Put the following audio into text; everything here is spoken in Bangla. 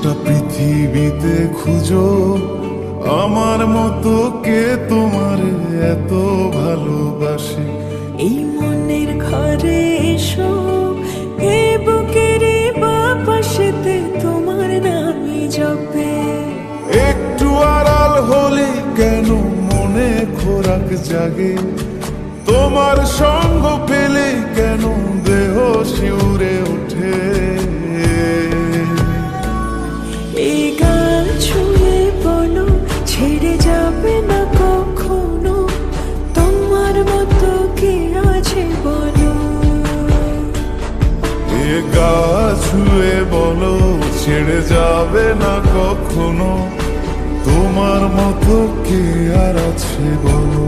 গোটা পৃথিবীতে খুঁজো আমার মতো কে তোমার এত ভালোবাসে। এই মনের ঘরে এসো, এ বুকের বাপাশেতে তোমার নামই জপে। একটু আড়াল হলে কেন মনে খোরাক জাগে, তোমার সঙ্গ পেলে কেন দেহ শিউরে ওঠে। এই গান ছুঁয়ে বলো ছেড়ে যাবে না কখনো, তোমার মতো কে আছে বলো। এ গা ছুঁয়ে বলো ছেড়ে যাবে না কখনো, তোমার মতো কে আর আছে বলো।